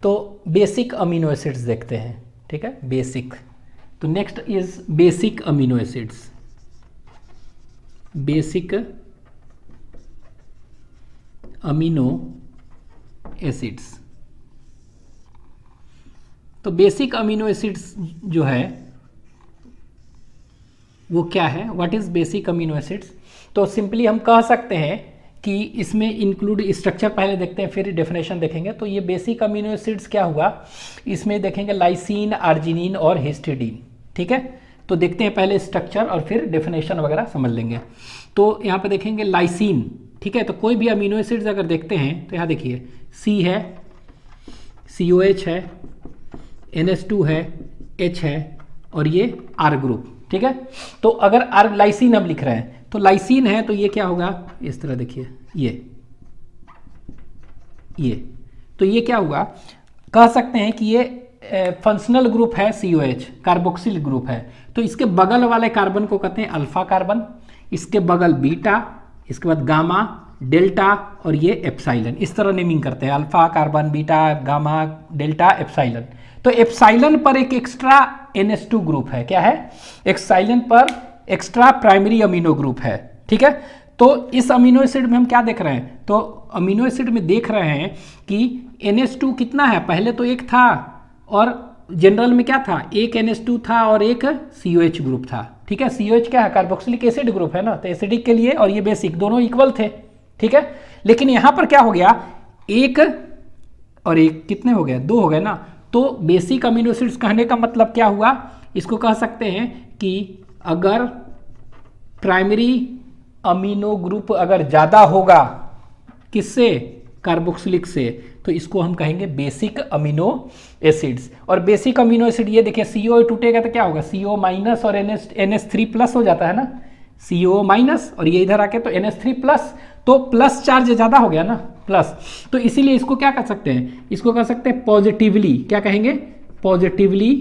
तो basic amino acids देखते हैं, ठीक है, बेसिक। तो next is basic amino acids. Basic amino acids. तो बेसिक अमीनो एसिड्स जो है वो क्या है, what is basic amino acids? तो सिंपली हम कह सकते हैं कि इसमें इंक्लूड स्ट्रक्चर पहले देखते हैं फिर डेफिनेशन देखेंगे। तो ये बेसिक अमीनो एसिड्स क्या हुआ, इसमें देखेंगे लाइसिन, आर्जिनिन और हिस्टिडीन, ठीक है। तो देखते हैं पहले स्ट्रक्चर और फिर डेफिनेशन वगैरह समझ लेंगे। तो यहाँ पे देखेंगे लाइसिन, ठीक है। तो कोई भी अमीनो एसिड्स अगर देखते हैं तो यहाँ देखिए C है, COH है, NH2 है, H है और ये R ग्रुप, ठीक है। तो अगर R लाइसिन हम लिख रहे हैं तो लाइसिन है तो ये क्या होगा, इस तरह देखिए ये तो ये क्या हुआ, कह सकते हैं कि ये फंक्शनल ग्रुप है COH, कार्बोक्सिल ग्रुप है। तो इसके बगल वाले कार्बन को कहते हैं अल्फा कार्बन, इसके बगल बीटा, इसके बाद गामा, डेल्टा और ये एप्साइलन। इस तरह नेमिंग करते हैं, alpha carbon, beta, gamma, delta, epsilon. तो एप्साइलन पर एक एक्स्ट्रा NH2 ग्रुप है, क्या है, एप्साइलन पर एक्स्ट्रा प्राइमरी अमीनो ग्रुप है, ठीक है। तो इस अमीनो एसिड में हम क्या देख रहे हैं, तो अमीनो एसिड में देख रहे हैं कि NH2 कितना है, पहले तो एक था और जनरल में क्या था, एक NH2 था और एक COH ग्रुप था, ठीक है। COH क्या है, कार्बोक्सिलिक एसिड ग्रुप है ना, तो एसिडिक के लिए और ये बेसिक दोनों इक्वल थे, ठीक है। लेकिन यहां पर क्या हो गया, एक और एक कितने हो गए, 2 हो गए ना। तो बेसिक अमीनो एसिड्स कहने का मतलब क्या हुआ, इसको कह सकते हैं कि अगर प्राइमरी अमीनो ग्रुप अगर ज़्यादा होगा किससे, कार्बोक्सिलिक से, तो इसको हम कहेंगे बेसिक अमीनो एसिड्स। और बेसिक अमीनो एसिड ये देखिए CO टूटेगा तो क्या होगा, CO माइनस और NH3 प्लस हो जाता है ना, CO माइनस और ये इधर आके तो NH3 प्लस, तो प्लस चार्ज ज़्यादा हो गया ना, प्लस। तो इसीलिए इसको क्या कर सकते हैं, इसको कह सकते हैं पॉजिटिवली, क्या कहेंगे, पॉजिटिवली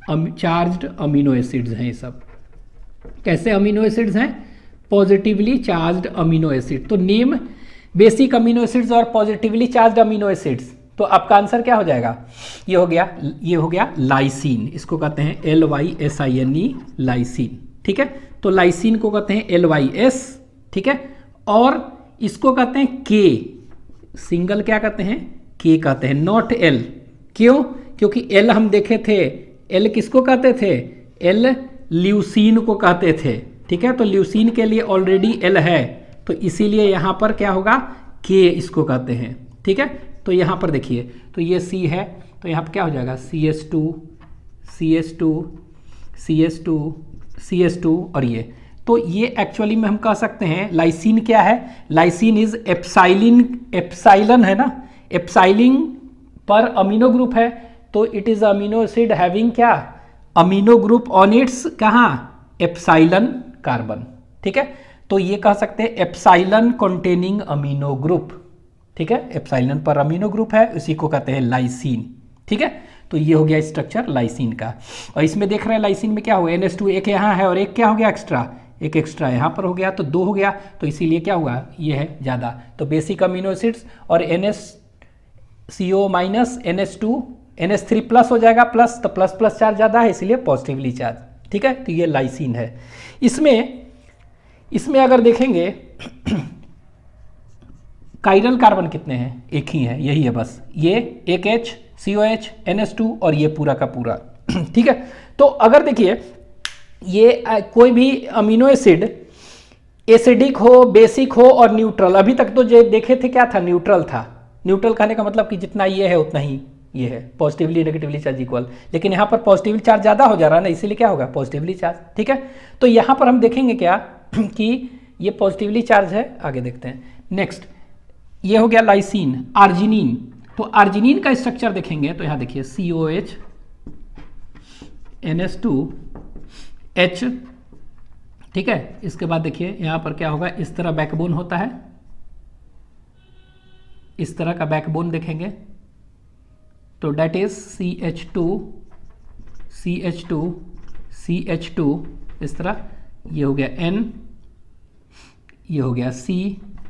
चार्ज्ड अमीनो एसिड्स हैं ये सब। कैसे अमीनो एसिड्स हैं, पॉजिटिवली चार्ज्ड अमीनो एसिड। तो नेम बेसिक अमीनो एसिड्स और पॉजिटिवली चार्ज्ड अमीनो एसिड्स। तो आपका आंसर क्या हो जाएगा, ये हो गया लाइसिन, इसको कहते हैं LYSINE, लाइसिन, ठीक है। तो लाइसिन को कहते हैं LYS, ठीक है। और इसको कहते हैं K, सिंगल क्या कहते हैं, K कहते हैं, नॉट L। क्यों, क्योंकि L हम देखे थे, L किसको कहते थे, L ल्यूसीन को कहते थे, ठीक है। तो ल्यूसीन के लिए ऑलरेडी L है, तो इसीलिए यहां पर क्या होगा, K इसको कहते हैं, ठीक है। तो यहां पर देखिए, तो ये C है तो यहां पर क्या हो जाएगा, CH2 CH2 CH2 CH2 और ये। तो ये एक्चुअली में हम कह सकते हैं लाइसिन क्या है, लाइसिन इज एप्साइलन है ना, एप्साइलिन पर अमीनो ग्रुप है। तो it is amino acid having क्या, अमीनो ग्रुप ऑन इट्स कहाँ, एप्साइलन कार्बन, ठीक है। तो ये कह सकते हैं एप्साइलन कंटेनिंग अमीनो ग्रुप, ठीक है। एप्साइलन पर अमीनो ग्रुप है, उसी को कहते हैं लाइसिन, ठीक है। तो ये हो गया स्ट्रक्चर लाइसिन का। और इसमें देख रहे हैं लाइसिन में क्या हुआ, NH2 एक यहाँ है और एक क्या हो गया एक्स्ट्रा, एक एक्स्ट्रा यहाँ पर हो गया तो 2 हो गया, तो इसीलिए क्या हुआ, ये है ज़्यादा। तो बेसिक अमीनो एसिड्स और CO minus NH2 NH3 plus हो जाएगा, प्लस तो प्लस प्लस चार्ज ज़्यादा है इसीलिए पॉजिटिवली चार्ज, ठीक है। तो ये लाइसिन है। इसमें अगर देखेंगे काइरल कार्बन कितने हैं, एक ही है, यही है बस, ये एक H, COH, NH2 और ये पूरा का पूरा, ठीक है। तो अगर देखिए ये कोई भी अमीनो एसिड एसिडिक हो, बेसिक हो और न्यूट्रल, अभी तक तो जो देखे थे क्या था, न्यूट्रल था। न्यूट्रल कहने का मतलब कि जितना ये है उतना ही ये है, पॉजिटिवली नेगेटिवली चार्ज इक्वल। लेकिन यहाँ पर पॉजिटिवली चार्ज ज़्यादा हो जा रहा है ना, इसीलिए क्या होगा, पॉजिटिवली चार्ज, ठीक है। तो यहाँ पर हम देखेंगे क्या कि ये पॉजिटिवली चार्ज है, आगे देखते हैं। नेक्स्ट ये हो गया लाइसिन। आर्जिनिन, तो आर्जिनिन का स्ट्रक्चर देखेंगे तो यहाँ देखिए COH NH2 H, ठीक है। इसके बाद देखिए यहाँ पर क्या होगा, इस तरह बैकबोन होता है, इस तरह का बैकबोन देखेंगे तो that is CH2 CH2 CH2, इस तरह ये हो गया N, ये हो गया C,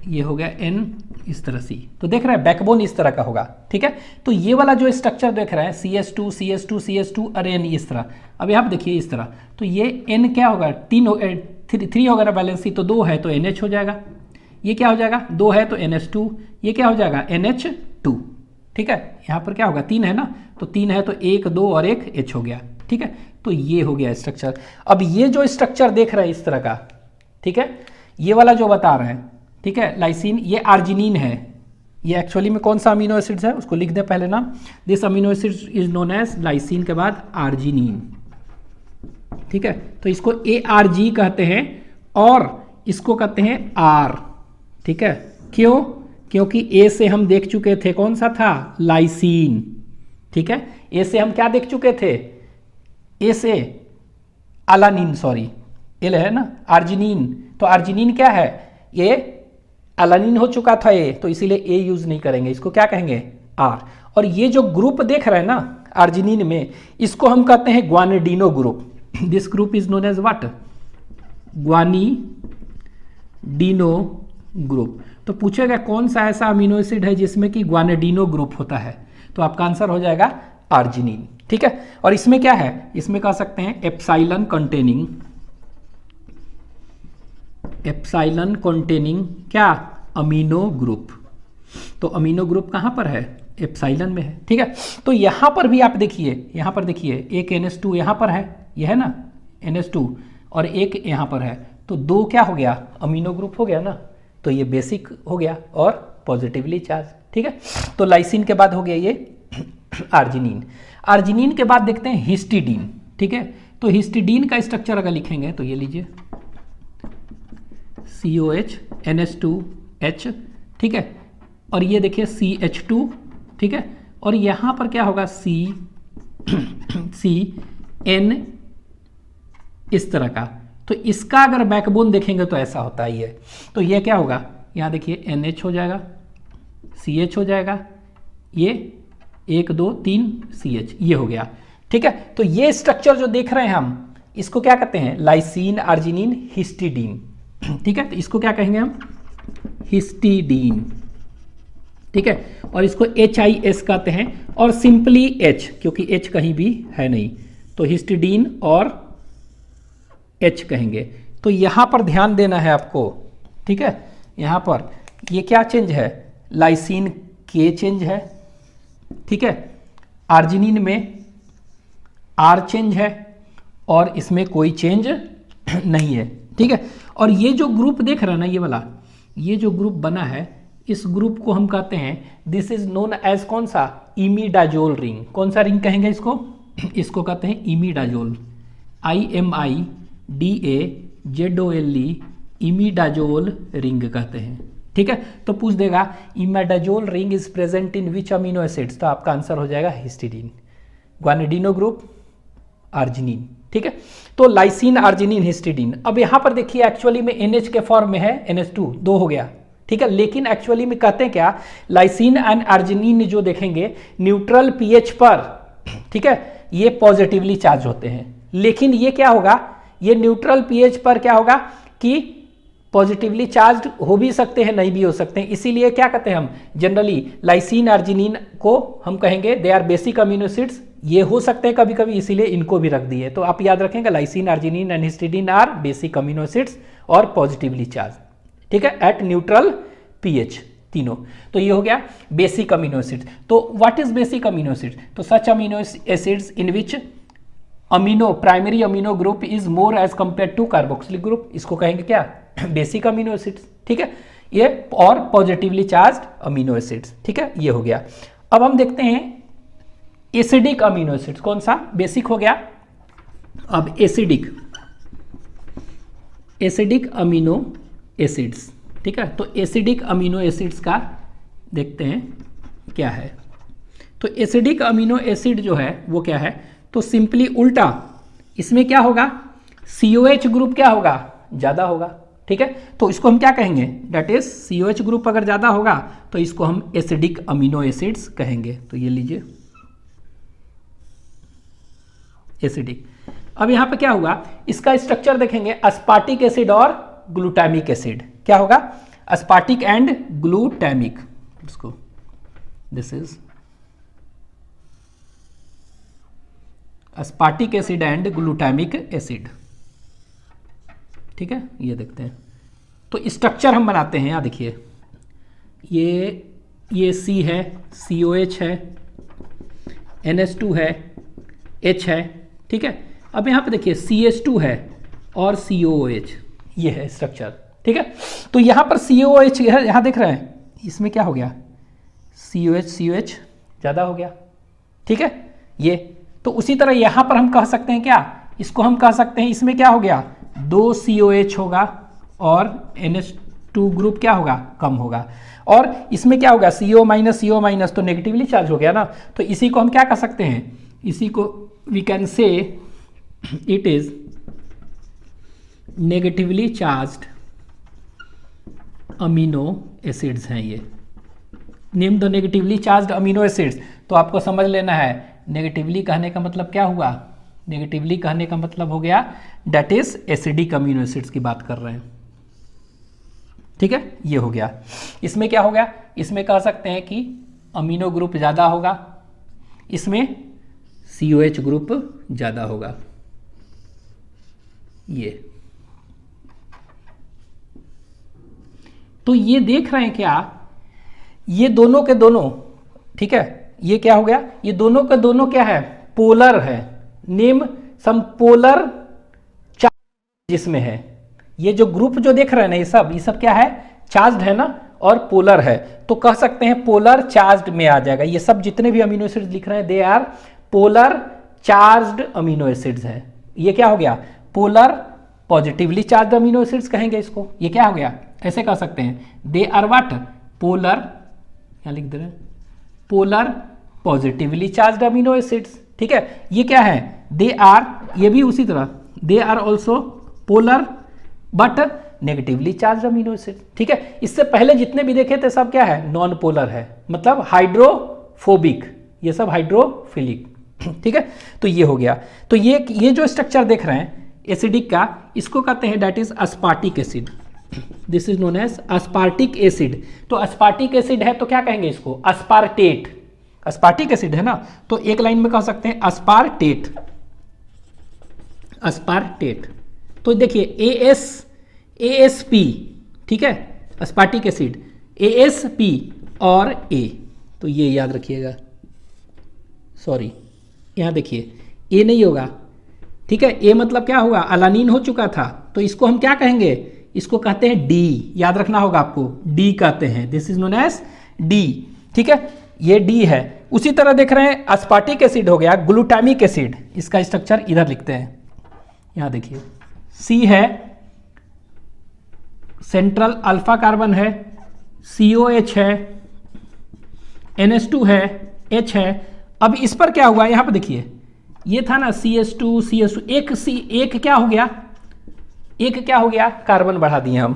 ये हो गया N, इस तरह C। तो देख रहे हैं बैकबोन इस तरह का होगा, ठीक है। तो ये वाला जो स्ट्रक्चर देख रहे हैं CS2 CS2 CS2 और N इस तरह। अब यहाँ पे देखिए इस तरह, तो ये N क्या होगा, 3 होगा ना बैलेंस, तो 2 है तो NH हो जाएगा। ये क्या हो जाएगा, 2 है तो NH2, ये क्या हो जाएगा NH2, ठीक है। यहाँ पर क्या होगा, 3 है ना, तो 3 है तो 1 2 और 1 H हो गया, ठीक है। तो ये हो गया स्ट्रक्चर। अब ये जो स्ट्रक्चर देख रहे हैं इस तरह का, ठीक है, ये वाला जो बता रहे हैं, ठीक है, लाइसिन, ये आर्जिनिन है। ये एक्चुअली में कौन सा अमीनो एसिड्स है उसको लिख दे पहले नाम। This amino acid is known as, lysine के बाद आर्जिनिन, ठीक है। तो इसको ARG कहते हैं और इसको कहते हैं R, ठीक है। क्यों, क्योंकि A से हम देख चुके थे, कौन सा था, लाइसिन, ठीक है। A से हम क्या देख चुके थे, A से अलानिन, सॉरी L है ना, आर्जिनिन। तो आर्जिनिन क्या है, ये अलानिन हो चुका था ये, तो इसीलिए A यूज नहीं करेंगे, इसको क्या कहेंगे, R। और ये जो ग्रुप देख रहे हैं ना आर्जिनिन में, इसको हम कहते हैं guanidino group. This group is known as what, guanidino group. तो पूछेगा कौन सा ऐसा अमीनो एसिड है जिसमें कि ग्वानिडीनो ग्रुप होता है, तो आपका आंसर हो जाएगा आर्जिनिन, ठीक है। और इसमें क्या है, इसमें कह सकते हैं एप्सिलॉन कंटेनिंग क्या, अमीनो ग्रुप। तो अमीनो ग्रुप कहाँ पर है, एप्सिलॉन में है, ठीक है। तो यहाँ पर भी आप देखिए, यहाँ पर देखिए एक NH2 यहाँ पर है, यह है ना NH2, और एक यहाँ पर है, तो 2 क्या हो गया, अमीनो ग्रुप हो गया ना। तो ये बेसिक हो गया और पॉजिटिवली चार्ज, ठीक है। तो लाइसिन के बाद हो गया ये आर्जिनिन। आर्जिनिन के बाद देखते हैं हिस्टिडीन, ठीक है। तो हिस्टिडीन का स्ट्रक्चर अगर लिखेंगे तो ये लीजिए COH NH2H, ठीक है। और ये देखिए CH2, ठीक है। और यहाँ पर क्या होगा CN, इस तरह का। तो इसका अगर बैकबोन देखेंगे तो ऐसा होता ही है। तो ये क्या होगा, यहाँ देखिए NH हो जाएगा, CH हो जाएगा, ये 1 2 3 CH, ये हो गया, ठीक है। तो ये स्ट्रक्चर जो देख रहे हैं हम, इसको क्या कहते हैं, लाइसिन आर्जिनिन हिस्टिडीन, ठीक है। तो इसको क्या कहेंगे हम, हिस्टिडीन, ठीक है। और इसको HIS कहते हैं, और सिंपली H, क्योंकि H कहीं भी है नहीं, तो हिस्टिडीन और H कहेंगे। तो यहां पर ध्यान देना है आपको, ठीक है। यहां पर ये क्या चेंज है, लाइसिन K चेंज है, ठीक है। आर्जिनिन में R चेंज है और इसमें कोई चेंज नहीं है, ठीक है। और ये जो ग्रुप देख रहे हैं ना, ये वाला, ये जो ग्रुप बना है, इस ग्रुप को हम कहते हैं, दिस इज नोन एज कौन सा, इमीडाजोल रिंग। कौन सा रिंग कहेंगे इसको, इसको कहते हैं इमीडाजोल, IMIDAZOLE, इमीडाजोल रिंग कहते हैं, ठीक है। तो पूछ देगा imidazole ring is present in which amino acids, तो आपका आंसर हो जाएगा हिस्टिडीन, ग्वानिडीनो ग्रुप, आर्जिनिन, ठीक है। तो लाइसिन आर्जिनिन हिस्टिडीन। अब यहां पर देखिए एक्चुअली में NH के फॉर्म में है, NH2 2 हो गया, ठीक है। लेकिन एक्चुअली में कहते हैं क्या, लाइसिन एंड आर्जिनिन जो देखेंगे न्यूट्रल pH पर, ठीक है, ये पॉजिटिवली चार्ज होते हैं। लेकिन ये क्या होगा, ये न्यूट्रल pH पर क्या होगा कि पॉजिटिवली चार्ज हो भी सकते हैं, नहीं भी हो सकते हैं। इसीलिए क्या कहते हैं हम जनरली, लाइसिन आर्जिनिन को हम कहेंगे they are basic amino acids. ये हो सकते हैं कभी कभी, इसीलिए इनको भी रख दिए। तो आप याद रखेंगे lysine arginine and histidine are basic amino acids और पॉजिटिवली चार्ज, ठीक है, एट न्यूट्रल pH तीनों। तो ये हो गया बेसिक अमीनो एसिड्स। तो what is basic amino acids, तो such amino acids in which amino primary amino group is more as compare to carboxylic group, इसको कहेंगे क्या, बेसिक अमीनो एसिड्स, ठीक है। ये और पॉजिटिवली चार्ज्ड अमीनो एसिड्स, ठीक है, ये हो गया। अब हम देखते हैं एसिडिक अमीनो एसिड्स, कौन सा, बेसिक हो गया। अब एसिडिक अमीनो एसिड्स, ठीक है। तो एसिडिक अमीनो एसिड्स का देखते हैं क्या है। तो एसिडिक अमीनो एसिड जो है वो क्या है, तो सिंपली उल्टा, इसमें क्या होगा, COH ग्रुप क्या होगा, ज्यादा होगा, ठीक है। तो इसको हम क्या कहेंगे, दैट इज COH ग्रुप अगर ज्यादा होगा तो इसको हम एसिडिक अमीनो एसिड्स कहेंगे। तो ये लीजिए एसिडिक। अब यहां पे क्या होगा, इसका स्ट्रक्चर देखेंगे, अस्पार्टिक एसिड और ग्लूटामिक एसिड। क्या होगा, अस्पार्टिक एंड ग्लूटामिक, इसको this is aspartic acid and glutamic acid. ठीक है, ये देखते हैं। तो स्ट्रक्चर हम बनाते हैं, यहाँ देखिए, ये C है, COH है, NH2 है, H है। ठीक है, अब यहाँ पे देखिए CH2 है और COOH, ये है स्ट्रक्चर। ठीक है, तो यहाँ पर COOH यहाँ देख रहे हैं, इसमें क्या हो गया, COH ज़्यादा हो गया। ठीक है, ये तो उसी तरह यहाँ पर हम कह सकते हैं क्या, इसको हम कह सकते हैं इसमें क्या हो गया, 2 COH होगा और NH2 ग्रुप क्या होगा, कम होगा। और इसमें क्या होगा, CO माइनस तो नेगेटिवली चार्ज हो गया ना, तो इसी को हम क्या कह सकते हैं, इसी को we can say it is negatively charged amino acids हैं ये। Name the negatively charged amino acids, तो आपको समझ लेना है नेगेटिवली कहने का मतलब क्या हुआ, नेगेटिवली कहने का मतलब हो गया that is acidic amino acids की बात कर रहे हैं। ठीक है, ये हो गया। इसमें क्या हो गया, इसमें कह सकते हैं कि अमीनो ग्रुप ज़्यादा होगा, इसमें COH ग्रुप ज़्यादा होगा। ये तो ये देख रहे हैं क्या, ये दोनों के दोनों, ठीक है, ये क्या हो गया, ये दोनों के दोनों क्या है, पोलर है। नेम सम पोलर चार्ज जिसमें है, ये जो ग्रुप जो देख रहे हैं ना, ये सब क्या है, चार्ज्ड है ना, और पोलर है, तो कह सकते हैं पोलर चार्ज्ड में आ जाएगा। ये सब जितने भी अमीनो एसिड्स लिख रहे हैं they are polar charged amino acids है। ये क्या हो गया, polar positively charged amino acids कहेंगे इसको। ये क्या हो गया, ऐसे कह सकते हैं दे आर व्हाट, पोलर, यहाँ लिख दे रहे हैं polar positively charged amino acids. ठीक है, ये क्या है, दे आर, ये भी उसी तरह they are also polar but negatively charge amino acid. ठीक है, इससे पहले जितने भी देखे थे सब क्या है, नॉन पोलर है, मतलब हाइड्रोफोबिक, ये सब हाइड्रोफिलिक। ठीक है, तो ये हो गया। तो ये जो स्ट्रक्चर देख रहे हैं एसिडिक का, इसको कहते हैं that is aspartic acid. This is known as aspartic acid. तो अस्पार्टिक एसिड है तो क्या कहेंगे इसको, अस्पार्टेट। अस्पार्टिक एसिड है ना, तो एक लाइन में कह सकते हैं अस्पार्टेट, अस्पार्टेट। तो देखिए ASP, ठीक है, अस्पार्टिक एसिड ASP और A, तो ये याद रखिएगा। सॉरी, यहाँ देखिए A नहीं होगा, ठीक है, A मतलब क्या होगा, अलानीन हो चुका था, तो इसको हम क्या कहेंगे, इसको कहते हैं D, याद रखना होगा आपको, D कहते हैं, this is known as D। ठीक है, ये D है। उसी तरह देख रहे हैं अस्पार्टिक एसिड हो गया ग्लूटामिक एसिड, इसका स्ट्रक्चर इधर लिखते हैं, यहाँ देखिए C है, सेंट्रल अल्फा कार्बन है, COH है, NH2 है, H है। अब इस पर क्या हुआ, यहाँ पर देखिए, ये था ना CH2 एक क्या हो गया, एक क्या हो गया, कार्बन बढ़ा दिए हम।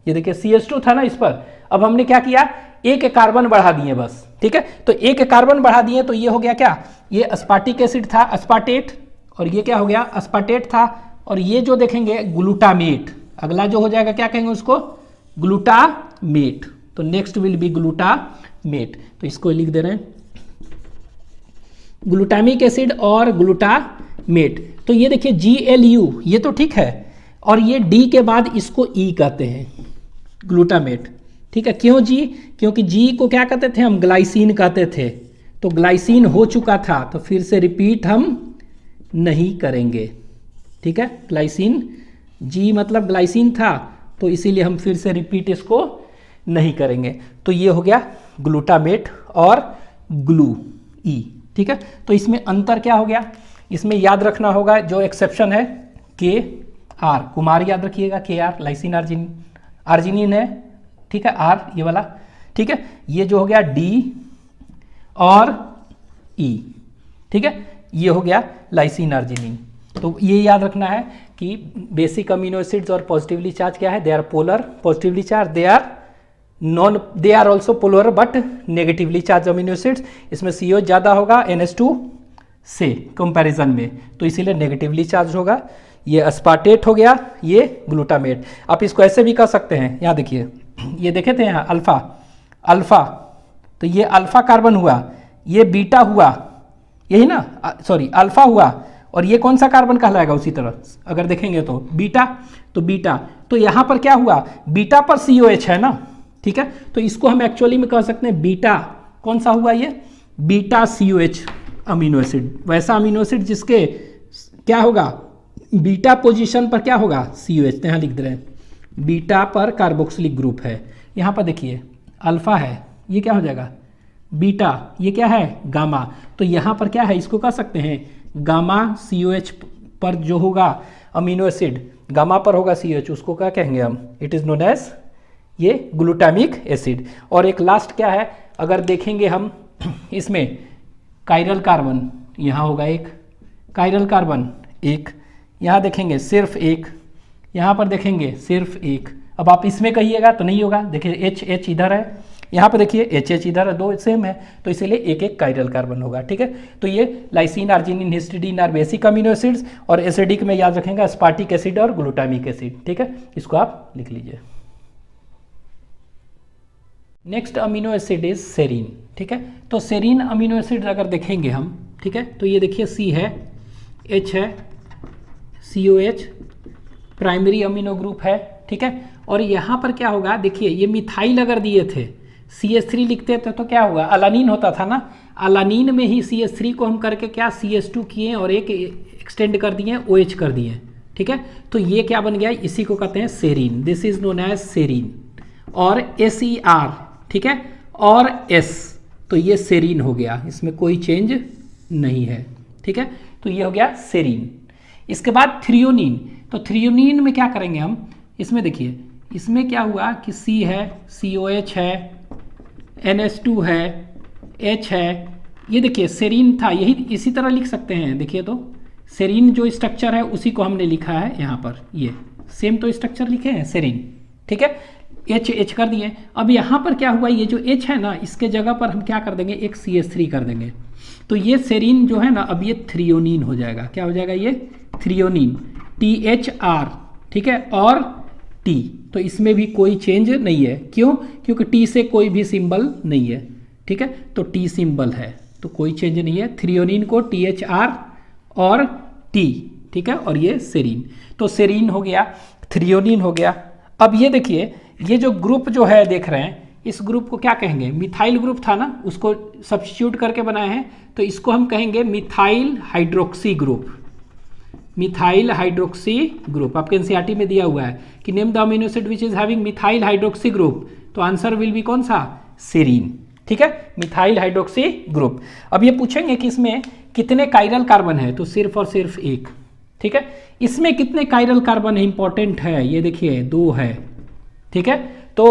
ये देखिए CH2 था ना इस पर, अब हमने क्या किया, एक कार्बन बढ़ा दिए बस। ठीक है, तो एक कार्बन बढ़ा दिए, तो ये हो गया क्या, ये अस्पार्टिक एसिड था, अस्पार्टेट, और ये क्या हो गया, अस्पार्टेट था, और ये जो देखेंगे ग्लूटामेट, अगला जो हो जाएगा क्या कहेंगे उसको, ग्लूटामेट। तो नेक्स्ट विल बी ग्लूटामेट, तो इसको लिख दे रहे हैं ग्लूटामिक एसिड और ग्लूटामेट। तो ये देखिए GLU, ये तो ठीक है, और ये D के बाद इसको E कहते हैं, ग्लूटामेट। ठीक है, क्यों G, क्योंकि G को क्या कहते थे हम, ग्लाइसिन कहते थे, तो ग्लाइसिन हो चुका था, तो फिर से रिपीट हम नहीं करेंगे। ठीक है, ग्लाइसिन, G मतलब ग्लाइसिन था, तो इसीलिए हम फिर से रिपीट इसको नहीं करेंगे। तो ये हो गया ग्लूटामेट और ग्लू E। ठीक है, तो इसमें अंतर क्या हो गया, इसमें याद रखना होगा जो एक्सेप्शन है KR, कुमार याद रखिएगा, KR लाइसिन आर्जिनिन है। ठीक है, R ये वाला। ठीक है, ये जो हो गया D और E। ठीक है, ये हो गया लाइसिन आर्जिनिन। तो ये याद रखना है कि बेसिक अमीनो एसिड्स और पॉजिटिवली चार्ज क्या है, they are polar positively charge, they are also polar but negatively charge amino acids. इसमें CO ज़्यादा होगा NH2 से कंपैरिजन में, तो इसीलिए नेगेटिवली चार्ज होगा। ये अस्पार्टेट हो गया, ये ग्लूटामेट। आप इसको ऐसे भी कह सकते हैं, यहाँ देखिए ये देखे थे यहाँ अल्फा, अल्फा, तो ये अल्फा कार्बन हुआ, ये बीटा हुआ, यही ना, सॉरी अल्फा हुआ, और ये कौन सा कार्बन कहलाएगा उसी तरह अगर देखेंगे तो बीटा, तो बीटा, तो यहाँ पर क्या हुआ, बीटा पर COH है ना, ठीक है, तो इसको हम एक्चुअली में कह सकते हैं बीटा, कौन सा हुआ ये, बीटा COH अमीनो एसिड, वैसा अमीनो एसिड जिसके क्या होगा, बीटा पोजीशन पर क्या होगा COH, तो यहाँ लिख दे रहे हैं बीटा पर कार्बोक्सिलिक ग्रुप है। यहाँ पर देखिए अल्फा है, ये क्या हो जाएगा बीटा, ये क्या है गामा, तो यहाँ पर क्या है, इसको कह सकते हैं गामा COH पर जो होगा अमीनो एसिड, गामा पर होगा COH, उसको क्या कहेंगे हम, इट इज़ नोन एज ये ग्लूटामिक एसिड। और एक लास्ट क्या है, अगर देखेंगे हम इसमें कायरल कार्बन, यहाँ होगा एक कायरल कार्बन, एक यहाँ देखेंगे सिर्फ एक, यहाँ पर देखेंगे सिर्फ एक। अब आप इसमें कहिएगा तो नहीं होगा, देखिए H इधर है, यहाँ पे देखिए H इधर है, दो सेम है, तो इसीलिए एक एक कायरल कार्बन होगा, ठीक है। तो ये lysine, arginine, histidine are basic amino acids, और एसिडिक में याद रखेंगे अस्पार्टिक एसिड और ग्लूटामिक एसिड, ठीक है, इसको आप लिख लीजिए। Next amino acid is serine, ठीक है। तो सेरीन अमीनो एसिड अगर देखेंगे हम, ठीक है, तो ये देखिए C है, H है, COH प्राइमरी अमीनो ग्रुप है, ठीक है। और यहाँ पर क्या होगा, देखिए ये मिथाइल अगर दिए थे CH3 लिखते थे तो क्या होगा, अलानीन होता था ना, अलानीन में ही CH3 को हम करके क्या CH2 किए और एक एक्सटेंड कर दिए OH कर दिए, ठीक है। तो ये क्या बन गया, इसी को कहते हैं serine, this is known as serine. और SER, ठीक है, और S, तो ये सेरीन हो गया, इसमें कोई चेंज नहीं है, ठीक है। तो ये हो गया सेरीन। इसके बाद थ्रियोनिन, तो थ्रियोनिन में क्या करेंगे हम, इसमें देखिए इसमें क्या हुआ कि C है, COH है, NH2 है, H है, ये देखिए सेरीन था, यही इसी तरह लिख सकते हैं, देखिए तो सेरीन जो स्ट्रक्चर है उसी को हमने लिखा है यहाँ पर, ये सेम तो स्ट्रक्चर लिखे हैं सेरीन, ठीक है, H कर दिए। अब यहाँ पर क्या हुआ, ये जो H है ना, इसके जगह पर हम क्या कर देंगे, एक CH3 कर देंगे, तो ये सेरीन जो है ना, अब ये थ्रियोनिन हो जाएगा, क्या हो जाएगा ये थ्रियोनिन, THR, ठीक है, और T, तो इसमें भी कोई चेंज नहीं है, क्यों, क्योंकि T से कोई भी सिंबल नहीं है, ठीक है, तो T सिंबल है, तो कोई चेंज नहीं है, थ्रियोनिन को THR और T, ठीक है, और ये सेरीन, तो सेरीन हो गया, थ्रियोनिन हो गया। अब ये देखिए ये जो ग्रुप जो है देख रहे हैं, इस ग्रुप को क्या कहेंगे, मिथाइल ग्रुप था ना, उसको सब्स्टिट्यूट करके बनाए हैं, तो इसको हम कहेंगे methyl hydroxy group, methyl hydroxy group. आपके एनसीईआरटी में दिया हुआ है कि name the amino acid which is having methyl hydroxy group, तो आंसर विल बी कौन सा, सेरीन, ठीक है, मिथाइल हाइड्रोक्सी ग्रुप। अब ये पूछेंगे कि इसमें कितने कायरल कार्बन है, तो सिर्फ और सिर्फ एक, ठीक है। इसमें कितने कायरल कार्बन है, इंपॉर्टेंट है, ये देखिए 2 है, ठीक है। तो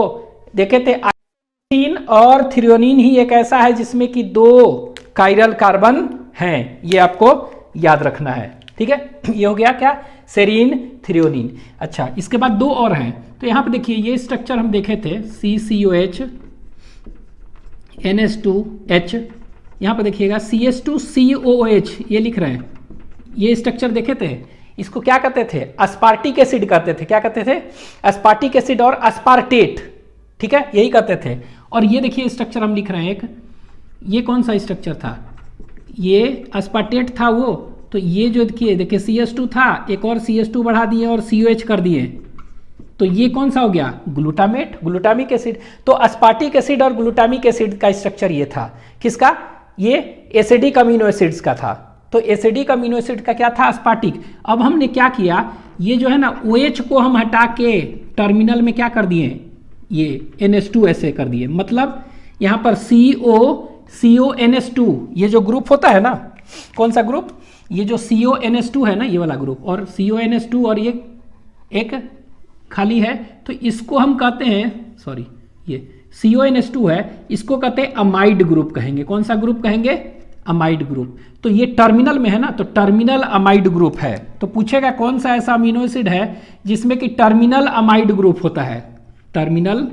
देखे थे आयोडीन और थ्रियोनिन ही एक ऐसा है जिसमें कि 2 कायरल कार्बन हैं, ये आपको याद रखना है, ठीक है। ये हो गया क्या, सेरीन, थ्रियोनिन। अच्छा, इसके बाद 2 और हैं, तो यहाँ पे देखिए ये स्ट्रक्चर हम देखे थे, CCOH NH2H, यहाँ पे देखिएगा CH2COOH, ये लिख रहे हैं, ये स्ट्रक्चर देखे थे, इसको क्या कहते थे, अस्पार्टिक एसिड कहते थे, क्या कहते थे, अस्पार्टिक एसिड और अस्पार्टेट, ठीक है, यही कहते थे। और ये देखिए स्ट्रक्चर हम लिख रहे हैं एक, ये कौन सा स्ट्रक्चर था, ये अस्पार्टेट था वो, तो ये जो देखिए CH2 था, एक और CH2 बढ़ा दिए और COH कर दिए, तो ये कौन सा हो गया, ग्लूटामेट, ग्लूटामिक एसिड। तो अस्पार्टिक एसिड और ग्लूटामिक एसिड का स्ट्रक्चर ये था, किसका, ये एसिडिक अमीनो एसिड्स का था, तो एसिडिक अमीनो एसिड का क्या था, अस्पार्टिक। अब हमने क्या किया, ये जो है ना OH को हम हटा के टर्मिनल में क्या कर दिए, ये NH2 ऐसे कर दिए, मतलब यहाँ पर CONH2, ये जो ग्रुप होता है ना, कौन सा ग्रुप, ये जो CONH2 है ना, ये वाला ग्रुप, और CONH2 और ये एक खाली है, तो इसको हम कहते हैं, सॉरी ये CONH2 है, इसको कहते हैं अमाइड ग्रुप कहेंगे, कौन सा ग्रुप कहेंगे, अमाइड ग्रुप। तो ये टर्मिनल में है ना, तो टर्मिनल अमाइड ग्रुप है, तो पूछेगा कौन सा ऐसा अमीनो एसिड है जिसमें कि टर्मिनल अमाइड ग्रुप होता है, टर्मिनल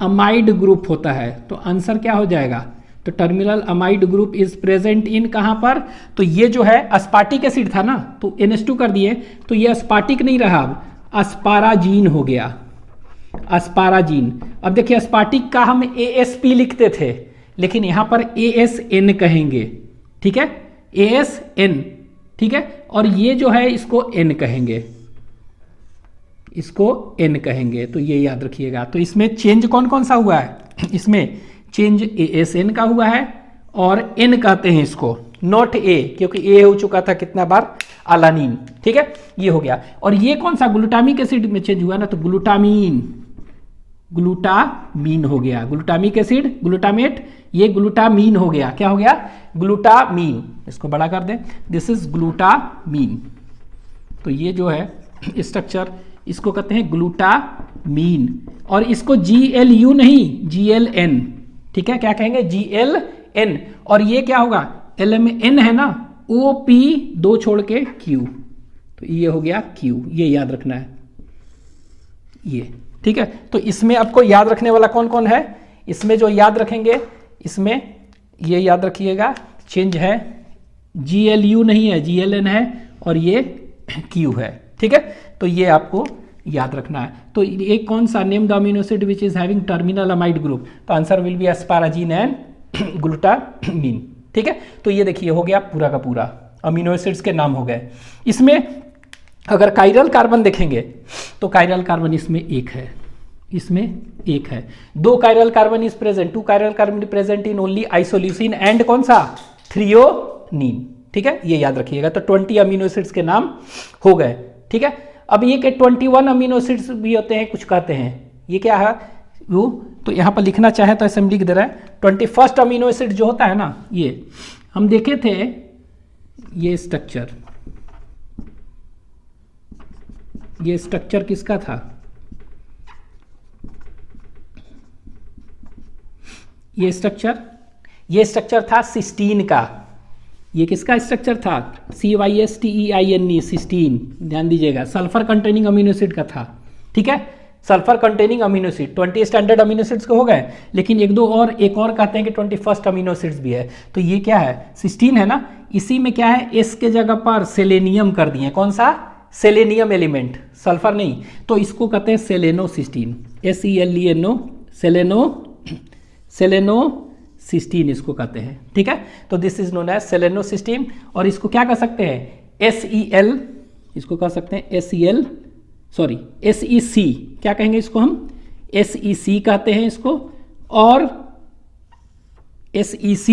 अमाइड ग्रुप होता है, तो आंसर क्या हो जाएगा, तो terminal amide group is present in कहां पर, तो ये जो है अस्पार्टिक एसिड था ना, तो NH2 कर दिए, तो ये अस्पार्टिक नहीं रहा, अब अस्पाराजीन हो गया, अस्पाराजीन। अब देखिए अस्पार्टिक का हम ASP लिखते थे, लेकिन यहां पर ASN कहेंगे, ठीक है, ASN, ठीक है, और ये जो है इसको N कहेंगे, इसको N कहेंगे, तो ये याद रखिएगा। तो इसमें चेंज कौन कौन सा हुआ है, इसमें चेंज ASN का हुआ है और N कहते हैं इसको, नॉट A, क्योंकि A हो चुका था कितना बार, अलानीन, ठीक है, ये हो गया। और ये कौन सा ग्लूटामिक एसिड में चेंज हुआ ना, तो ग्लूटामीन, ग्लूटामीन हो गया, ग्लूटामिक एसिड, ग्लूटामेट, ये ग्लूटामीन हो गया, क्या हो गया, ग्लूटामीन, इसको बड़ा कर दें, दिस इज ग्लूटामीन। तो ये जो है स्ट्रक्चर, इसको कहते हैं ग्लूटामीन, और इसको GLU नहीं, GLN, ठीक है, क्या कहेंगे, GLN, और ये क्या होगा, L में N है ना, OP 2 छोड़ के Q, तो ये हो गया Q, ये याद रखना है, ये, ठीक है। तो इसमें आपको याद रखने वाला कौन कौन है, इसमें जो याद रखेंगे, इसमें ये याद रखिएगा, चेंज है, GLU नहीं है, GLN है, और ये Q है, ठीक है। तो ये आपको याद रखना है। तो एक कौन सा, name the amino acid which is having terminal amide group, तो answer will be asparagine and glutamine, ठीक है। तो ये देखिए हो गया पूरा का पूरा, अमीनो एसिड्स के नाम हो गए। इसमें अगर कायरल कार्बन देखेंगे तो कायरल कार्बन इसमें एक है, इसमें एक है, 2 chiral carbon is present, 2 chiral carbon present in only isoleucine and कौन सा, थ्रियोनीन, ठीक है, ये याद रखिएगा। तो 20 अमीनो एसिड्स के नाम हो गए, ठीक है। अब ये के 21 अमीनो एसिड्स भी होते हैं, कुछ कहते हैं, ये क्या है वो, तो यहाँ पर लिखना चाहे तो ऐसे हम लिख दे रहे हैं। 21st अमीनो एसिड जो होता है ना, ये हम देखे थे, ये स्ट्रक्चर, ये स्ट्रक्चर किसका था, ये स्ट्रक्चर था सिस्टीन का। ये किसका स्ट्रक्चर था, CYSTEINE, सिस्टीन, ध्यान दीजिएगा, सल्फर कंटेनिंग अमीनो एसिड का था, ठीक है, sulphur containing amino acid. 20 standard amino acids को हो गए, लेकिन एक और कहते हैं कि 21st अमीनो एसिड्स भी है। तो ये क्या है, सिस्टीन है ना, इसी में क्या है, एस के जगह पर सेलेनियम कर दिए, कौन सा, सेलेनियम एलिमेंट, सल्फर नहीं, तो इसको कहते हैं सेलेनोसिस्टीन, SELENO, सेलेनोसिस्टीन इसको कहते हैं, ठीक है। तो this is known as selenocysteine, और इसको क्या कह सकते हैं, SEL, इसको कह सकते हैं SEC, क्या कहेंगे इसको हम, SEC कहते हैं इसको, और SEC,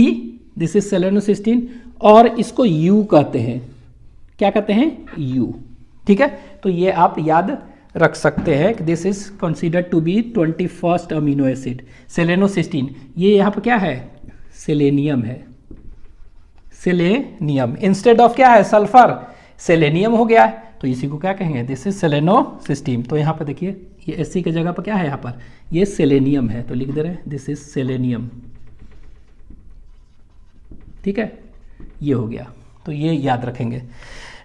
दिस इज सेलेनोसिस्टीन, और इसको U कहते हैं, क्या कहते हैं, U, ठीक है। तो ये आप याद रख सकते हैं कि this is considered to be 21st amino acid, selenocysteine. ये यहाँ पर क्या है, सेलेनियम है, सेलेनियम, इंस्टेड ऑफ क्या है, सल्फर, सेलेनियम हो गया है, तो इसी को क्या कहेंगे, दिस इज सेलेनोसिस्टीन। तो यहाँ पर देखिए, ये SC की जगह पर क्या है, यहाँ पर ये सेलेनियम है, तो लिख दे रहे हैं, दिस इज सेलेनियम, ठीक है, ये हो गया। तो ये याद रखेंगे।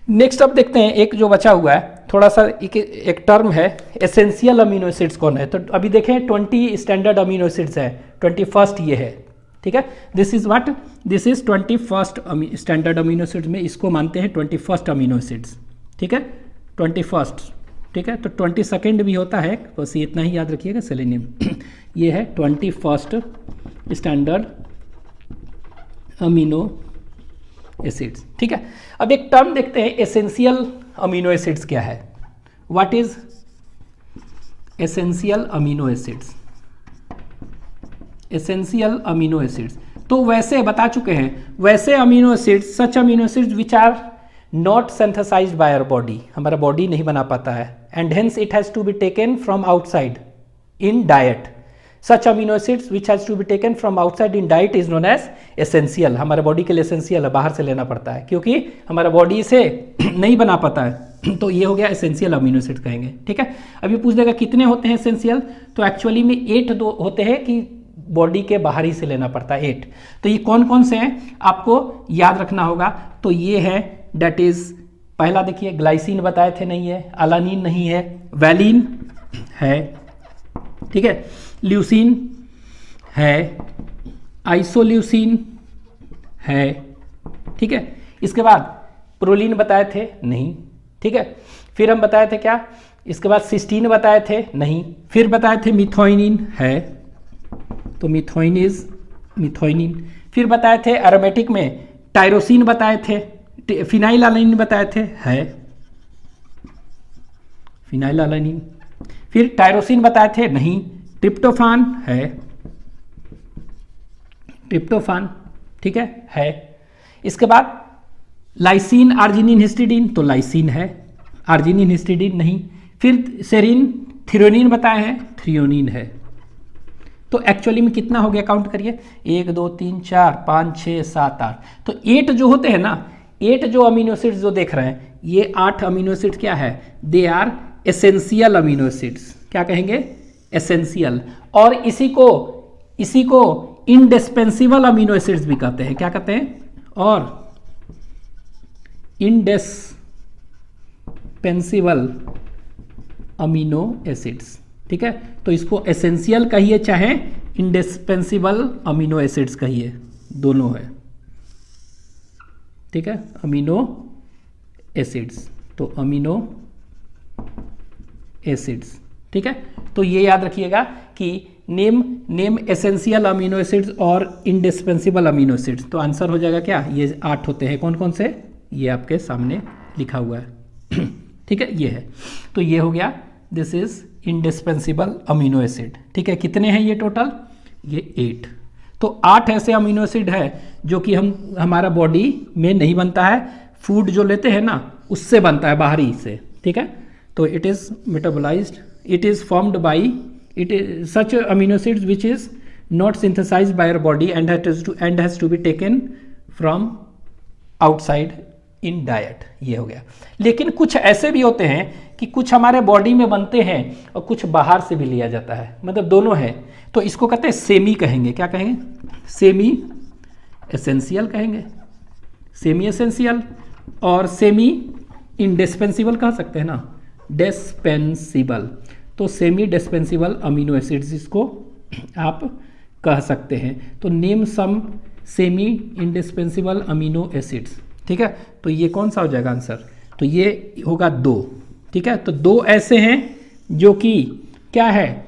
नेक्स्ट अब देखते हैं, एक जो बचा हुआ है थोड़ा सा, एक टर्म है, एसेंशियल अमीनो एसिड्स कौन है। तो अभी देखें 20 स्टैंडर्ड अमीनो एसिड्स है, 21st ये है, ठीक है, this is what, this is 21st standard amino acids में इसको मानते हैं 21st अमीनो एसिड्स, ठीक है, 21st, ठीक है। तो 22nd भी होता है, बस ये इतना ही याद रखिएगा, सेलेनियम ये है 21st स्टैंडर्ड अमीनो एसिड्स, ठीक है। अब एक टर्म देखते हैं, एसेंशियल अमीनो एसिड्स क्या है, what is essential amino acids, essential amino acids. तो वैसे बता चुके हैं, वैसे amino acids, such amino acids which are not synthesised by our body, हमारा बॉडी नहीं बना पाता है, and hence it has to be taken from outside in diet. Such amino acids which has to be taken from outside in diet is known as essential, हमारे body के लिए essential है, बाहर से लेना पड़ता है, क्योंकि हमारा बॉडी इसे नहीं बना पाता है, तो ये हो गया एसेंशियल अमीनो एसिड कहेंगे, ठीक है। अब ये पूछ देगा कितने होते हैं एसेंशियल, तो एक्चुअली में 8 होते हैं कि बॉडी के बाहर ही से लेना पड़ता है, 8। तो ये कौन कौन से हैं आपको याद रखना होगा, तो ये है, डेट इज, पहला देखिए ग्लाइसिन बताए थे, नहीं है, अलानिन नहीं है, वैलिन है, ठीक है, ल्यूसीन है, आइसोल्यूसीन है, ठीक है। इसके बाद प्रोलीन बताए थे, नहीं, ठीक है। फिर हम बताए थे क्या, इसके बाद सिस्टीन बताए थे, नहीं। फिर बताए थे मिथोइनिन है, तो मिथोइनिन। फिर बताए थे एरोमेटिक में टायरोसिन बताए थे, फिनाइलएलानाइन बताए थे, है फिनाइलएलानाइन। फिर टायरोसिन बताए थे, नहीं। ट्रिप्टोफान है, ट्रिप्टोफान, ठीक है। इसके बाद लाइसिन, आर्जिनिन, हिस्टिडीन, तो लाइसिन है, आर्जिनिन, हिस्टिडीन नहीं। फिर सेरिन, थ्रियोनिन बताए हैं, थ्रियोनिन है। तो एक्चुअली में कितना हो गया, काउंट करिए, 1 2 3 4 5 6 7 8। तो 8 जो होते हैं ना, 8 जो अमीनो एसिड्स जो देख रहे हैं, ये 8 अमीनो एसिड क्या है, they are essential amino acids. क्या कहेंगे, एसेंशियल। और इसी को इंडिस्पेंसिबल अमीनो एसिड्स भी कहते हैं। क्या कहते हैं, और इंडिस्पेंसिबल अमीनो एसिड्स, ठीक है। तो इसको एसेंशियल कहिए चाहे इंडिस्पेंसिबल अमीनो एसिड्स कहिए, दोनों है, ठीक है। अमीनो एसिड्स, तो अमीनो एसिड्स, ठीक है। तो ये याद रखिएगा कि नेम एसेंशियल अमीनो एसिड्स और इंडिस्पेंसिबल अमीनो एसिड्स। तो आंसर हो जाएगा क्या, ये 8 होते हैं। कौन कौन से, ये आपके सामने लिखा हुआ है, ठीक है, ये है। तो ये हो गया, this is indispensable amino acid, ठीक है। कितने हैं ये टोटल, ये 8। तो 8 ऐसे अमीनो एसिड है जो कि हमारा बॉडी में नहीं बनता है, फूड जो लेते हैं ना उससे बनता है, बाहरी से, ठीक है। तो it is metabolised, it is formed by it is such amino acids which is not synthesized by our body and has to be taken from outside in diet। ये हो गया। लेकिन कुछ ऐसे भी होते हैं कि कुछ हमारे बॉडी में बनते हैं और कुछ बाहर से भी लिया जाता है, मतलब दोनों है। तो इसको कहते हैं सेमी कहेंगे, क्या कहेंगे, सेमी एसेंशियल कहेंगे, सेमी एसेंशियल। और सेमी इंडिस्पेंसिबल कह सकते हैं ना, डिस्पेंसिबल। तो सेमी डिस्पेंसिबल अमीनो एसिड्स इसको आप कह सकते हैं। तो name some semi indispensable amino acids, ठीक है। तो ये कौन सा हो जाएगा आंसर, तो ये होगा 2, ठीक है। तो 2 ऐसे हैं जो कि क्या है,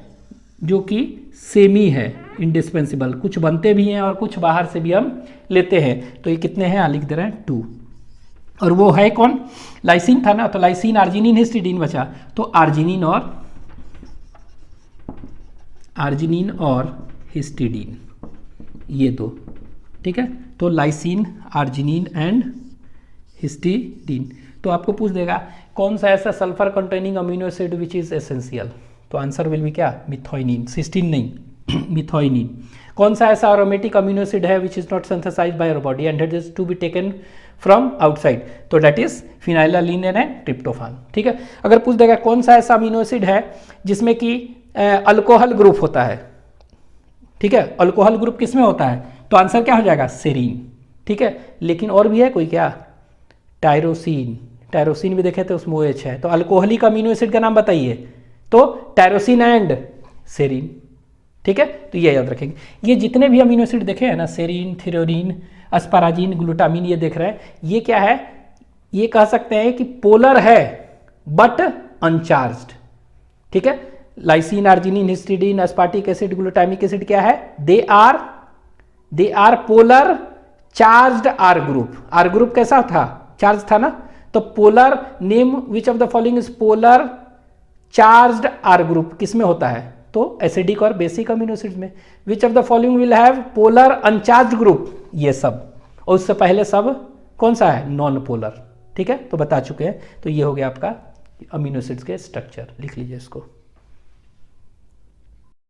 जो कि सेमी है, इंडिस्पेंसिबल। कुछ बनते भी हैं और कुछ बाहर से भी हम लेते हैं। तो ये कितने हैं, लिख दे रहे हैं 2। और वो है कौन, लाइसिन था ना, तो लाइसिन, आर्जिनिन, हिस्टिडीन बचा। तो आर्जिनिन और हिस्टिडीन, ये 2, ठीक है। तो लाइसिन, आर्जिनिन एंड हिस्टिडीन। तो आपको पूछ देगा कौन सा ऐसा sulphur containing amino acid which is essential, तो आंसर विल बी क्या, मिथोइनिन, सिस्टीन नहीं मिथोइनिन। कौन सा ऐसा एरोमेटिक अमीनो एसिड है which is not synthesised by your body and it is to be taken from outside, तो that is phenylalanine and tryptophan, ठीक है। अगर पूछ देगा कौन सा ऐसा अमीनो एसिड है जिसमें कि अल्कोहल ग्रुप होता है, ठीक है, अल्कोहल ग्रुप किसमें होता है, तो आंसर क्या हो जाएगा, सेरीन, ठीक है। लेकिन और भी है कोई क्या, टायरोसिन, टायरोसिन भी देखे तो उसमें OH है। तो अल्कोहलिक अमीनो एसिड का नाम बताइए, तो टायरोसिन एंड सेरीन, ठीक है। तो ये याद रखेंगे। ये जितने भी अमीनो एसिड देखे हैं ना, सेरीन, थ्रियोनिन, अस्पाराजिन, ग्लूटामिन, ये देख रहे हैं, ये क्या है, ये कह सकते हैं कि पोलर है बट अनचार्ज्ड, ठीक है। Lysine, arginine, histidine, aspartic acid, glutamic acid क्या है, they are polar charged R group. R group कैसा था, चार्ज था ना। तो polar, name which of the following is polar charged R group किसमें होता है, तो एसिडिक और बेसिक अमीनो एसिड्स में। विच of the following will have polar uncharged group, ये सब। और उससे पहले सब कौन सा है, नॉन पोलर, ठीक है। तो बता चुके हैं। तो ये हो गया आपका अमीनो एसिड्स के स्ट्रक्चर, लिख लीजिए इसको।